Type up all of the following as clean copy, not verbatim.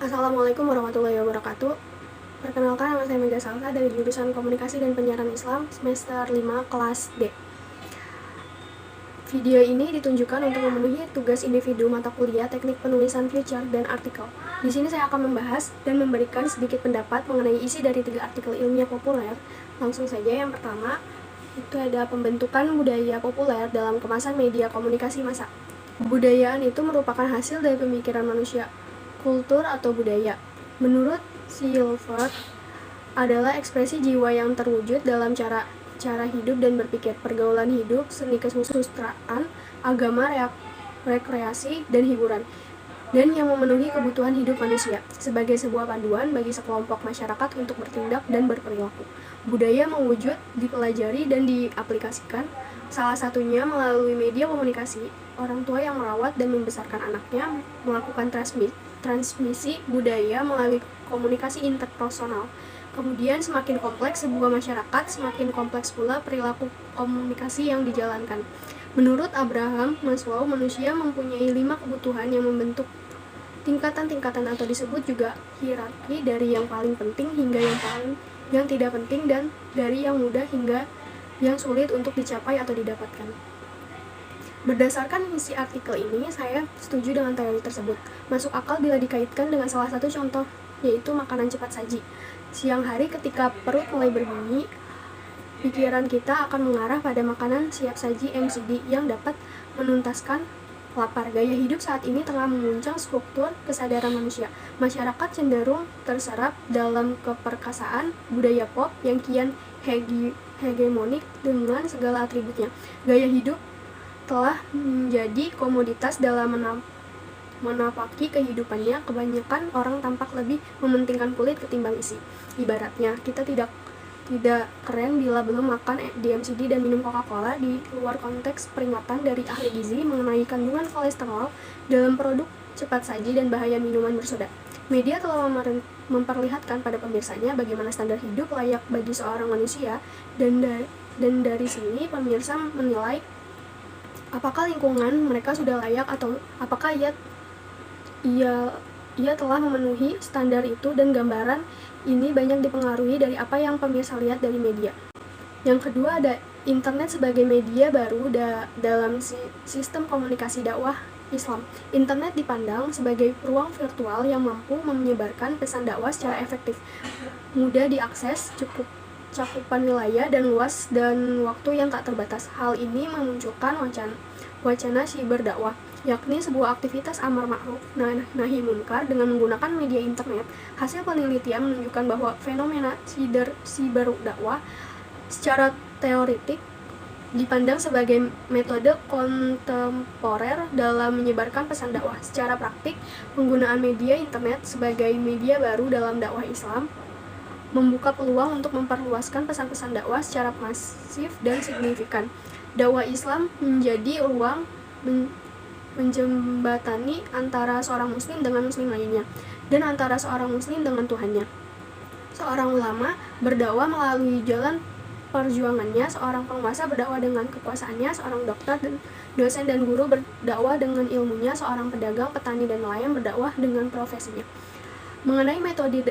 Assalamualaikum warahmatullahi wabarakatuh. Perkenalkan, nama saya Mega Salsa dari jurusan Komunikasi dan Penyiaran Islam semester 5 kelas D. Video ini ditunjukkan untuk memenuhi tugas individu mata kuliah Teknik Penulisan Future dan Artikel. Di sini saya akan membahas dan memberikan sedikit pendapat mengenai isi dari 3 artikel ilmiah populer. Langsung saja, yang pertama itu ada pembentukan budaya populer dalam kemasan media komunikasi massa. Kebudayaan itu merupakan hasil dari pemikiran manusia, kultur atau budaya. Menurut Silver, adalah ekspresi jiwa yang terwujud dalam cara hidup dan berpikir, pergaulan hidup, seni kesusastraan, agama, rekreasi, dan hiburan, dan yang memenuhi kebutuhan hidup manusia sebagai sebuah panduan bagi sekelompok masyarakat untuk bertindak dan berperilaku. Budaya mewujud, dipelajari, dan diaplikasikan, salah satunya melalui media komunikasi. Orang tua yang merawat dan membesarkan anaknya melakukan transmisi budaya melalui komunikasi interpersonal. Kemudian semakin kompleks sebuah masyarakat, semakin kompleks pula perilaku komunikasi yang dijalankan. Menurut Abraham Maslow, manusia mempunyai 5 kebutuhan yang membentuk tingkatan-tingkatan atau disebut juga hierarki, dari yang paling penting hingga yang tidak penting, dan dari yang mudah hingga yang sulit untuk dicapai atau didapatkan. Berdasarkan isi artikel ini, saya setuju dengan teori tersebut. Masuk akal bila dikaitkan dengan salah satu contoh, yaitu makanan cepat saji. Siang hari ketika perut mulai berbunyi, pikiran kita akan mengarah pada makanan siap saji MCD yang dapat menuntaskan lapar. Gaya hidup saat ini tengah memuncang struktur kesadaran manusia. Masyarakat cenderung terserap dalam keperkasaan budaya pop yang kian hegemonik dengan segala atributnya. Gaya hidup telah menjadi komoditas dalam menapaki kehidupannya. Kebanyakan orang tampak lebih mementingkan kulit ketimbang isi. Ibaratnya, kita tidak keren bila belum makan DMCD dan minum Coca-Cola di luar konteks peringatan dari ahli gizi mengenai kandungan kolesterol dalam produk cepat saji dan bahaya minuman bersoda. Media telah memperlihatkan pada pemirsanya bagaimana standar hidup layak bagi seorang manusia, dan dari sini pemirsa menilai apakah lingkungan mereka sudah layak atau apakah ia telah memenuhi standar itu, dan gambaran ini banyak dipengaruhi dari apa yang pemirsa lihat dari media. Yang kedua, ada internet sebagai media baru dalam sistem komunikasi dakwah Islam. Internet dipandang sebagai ruang virtual yang mampu menyebarkan pesan dakwah secara efektif, mudah diakses, cukup cakupan wilayah dan luas, dan waktu yang tak terbatas. Hal ini memunculkan wacana siberdakwah, yakni sebuah aktivitas amar ma'ruf nahi munkar dengan menggunakan media internet. Hasil penelitian menunjukkan bahwa fenomena siberdakwah secara teoretik dipandang sebagai metode kontemporer dalam menyebarkan pesan dakwah. Secara praktik, penggunaan media internet sebagai media baru dalam dakwah Islam membuka peluang untuk memperluaskan pesan-pesan dakwah secara masif dan signifikan. Dakwah Islam menjadi ruang menjembatani antara seorang muslim dengan muslim lainnya, dan antara seorang muslim dengan Tuhannya. Seorang ulama berdakwah melalui jalan perjuangannya, seorang penguasa berdakwah dengan kekuasaannya, seorang dokter dan dosen dan guru berdakwah dengan ilmunya, seorang pedagang, petani, dan nelayan berdakwah dengan profesinya. Mengenai metode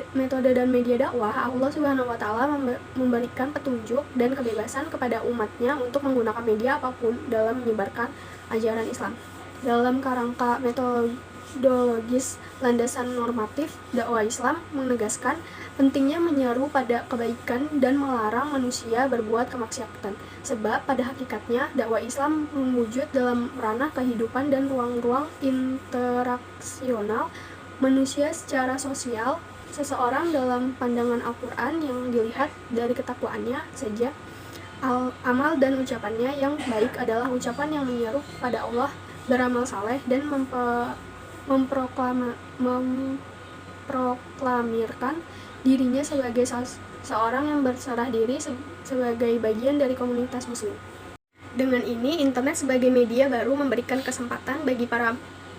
dan media dakwah, Allah Subhanahu wa Ta'ala memberikan petunjuk dan kebebasan kepada umatnya untuk menggunakan media apapun dalam menyebarkan ajaran Islam. Dalam kerangka metodologis landasan normatif, dakwah Islam menegaskan pentingnya menyeru pada kebaikan dan melarang manusia berbuat kemaksiatan. Sebab pada hakikatnya dakwah Islam mewujud dalam ranah kehidupan dan ruang-ruang interaksional manusia secara sosial. Seseorang dalam pandangan Al-Quran yang dilihat dari ketakwaannya saja, amal dan ucapannya yang baik adalah ucapan yang menyeru pada Allah, beramal saleh, dan memproklamirkan dirinya sebagai seorang yang berserah diri sebagai bagian dari komunitas muslim. Dengan ini, internet sebagai media baru memberikan kesempatan bagi para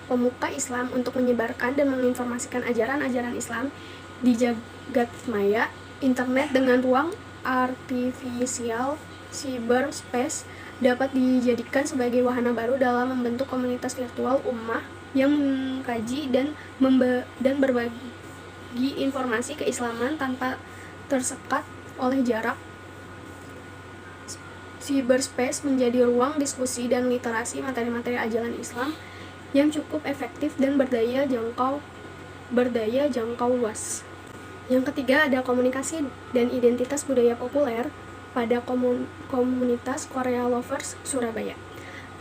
pemuka Islam untuk menyebarkan dan menginformasikan ajaran-ajaran Islam di jagat maya. Internet dengan ruang artifisial cyberspace dapat dijadikan sebagai wahana baru dalam membentuk komunitas virtual ummah yang mengkaji dan berbagi berbagi informasi keislaman tanpa tersekat oleh jarak. Cyberspace menjadi ruang diskusi dan literasi materi-materi ajaran Islam yang cukup efektif dan berdaya jangkau luas. Yang ketiga ada komunikasi dan identitas budaya populer pada komunitas Korea Lovers Surabaya.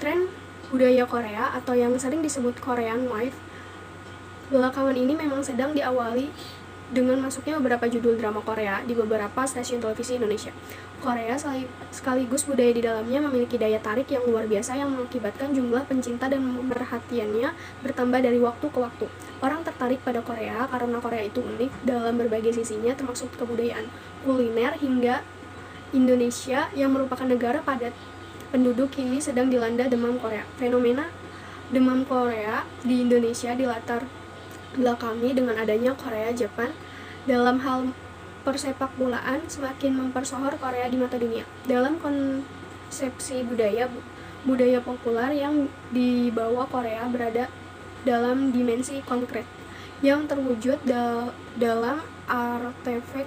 Tren budaya Korea atau yang sering disebut Korean Wave belakangan ini memang sedang diawali dengan masuknya beberapa judul drama Korea di beberapa stasiun televisi Indonesia. Korea sekaligus budaya di dalamnya memiliki daya tarik yang luar biasa yang mengakibatkan jumlah pencinta dan perhatiannya bertambah dari waktu ke waktu. Orang tertarik pada Korea karena Korea itu unik dalam berbagai sisinya, termasuk kebudayaan, kuliner, hingga Indonesia yang merupakan negara padat penduduk kini sedang dilanda demam Korea. Fenomena demam Korea di Indonesia dilatar belakangi dengan adanya Korea Jepang dalam hal persepak bolaan semakin mempersohor Korea di mata dunia. Dalam konsepsi budaya populer yang dibawa Korea berada dalam dimensi konkret yang terwujud dalam artefak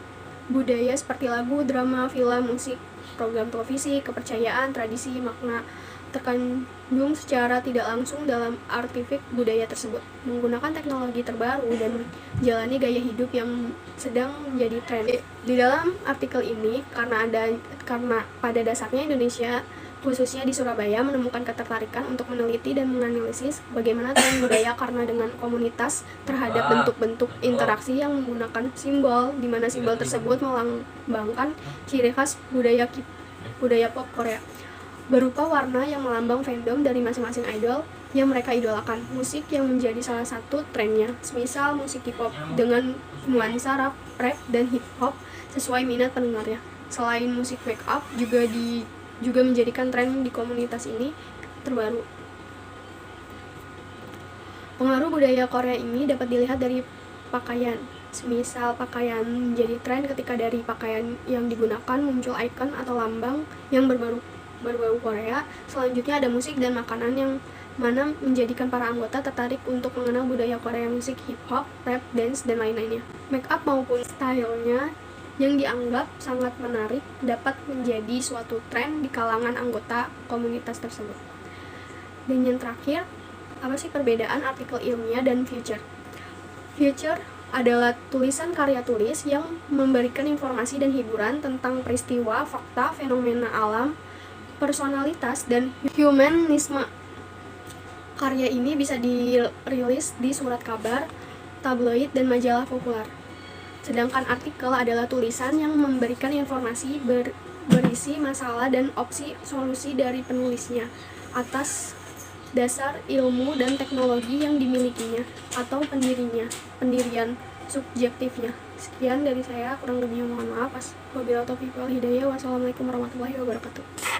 budaya seperti lagu, drama, film, musik, program televisi, kepercayaan, tradisi, makna terkandung secara tidak langsung dalam artefak budaya tersebut. Menggunakan teknologi terbaru dan jalani gaya hidup yang sedang menjadi tren. Di dalam artikel ini, karena pada dasarnya Indonesia, khususnya di Surabaya, menemukan ketertarikan untuk meneliti dan menganalisis bagaimana tren budaya karena dengan komunitas terhadap bentuk-bentuk interaksi yang menggunakan simbol, di mana simbol tersebut melambangkan ciri khas budaya pop Korea berupa warna yang melambang fandom dari masing-masing idol yang mereka idolakan. Musik yang menjadi salah satu trennya, semisal musik K-pop dengan nuansa rap dan hip hop sesuai minat pendengarnya. Selain musik wake up juga menjadikan tren di komunitas ini terbaru. Pengaruh budaya Korea ini dapat dilihat dari pakaian. Semisal pakaian menjadi tren ketika dari pakaian yang digunakan muncul ikon atau lambang yang berbau Korea. Selanjutnya ada musik dan makanan yang mana menjadikan para anggota tertarik untuk mengenal budaya Korea, musik hip hop, rap, dance, dan lain-lainnya. Make up maupun stylenya yang dianggap sangat menarik dapat menjadi suatu tren di kalangan anggota komunitas tersebut. Dan yang terakhir, apa sih perbedaan artikel ilmiah dan feature? Feature adalah tulisan karya tulis yang memberikan informasi dan hiburan tentang peristiwa, fakta, fenomena alam, personalitas, dan humanisme. Karya ini bisa dirilis di surat kabar, tabloid, dan majalah populer. Sedangkan artikel adalah tulisan yang memberikan informasi berisi masalah dan opsi solusi dari penulisnya atas dasar ilmu dan teknologi yang dimilikinya atau pendirian subjektifnya. Sekian dari saya, kurang lebihnya mohon maaf. Wabillahi taufiq wal hidayah. Wassalamualaikum warahmatullahi wabarakatuh.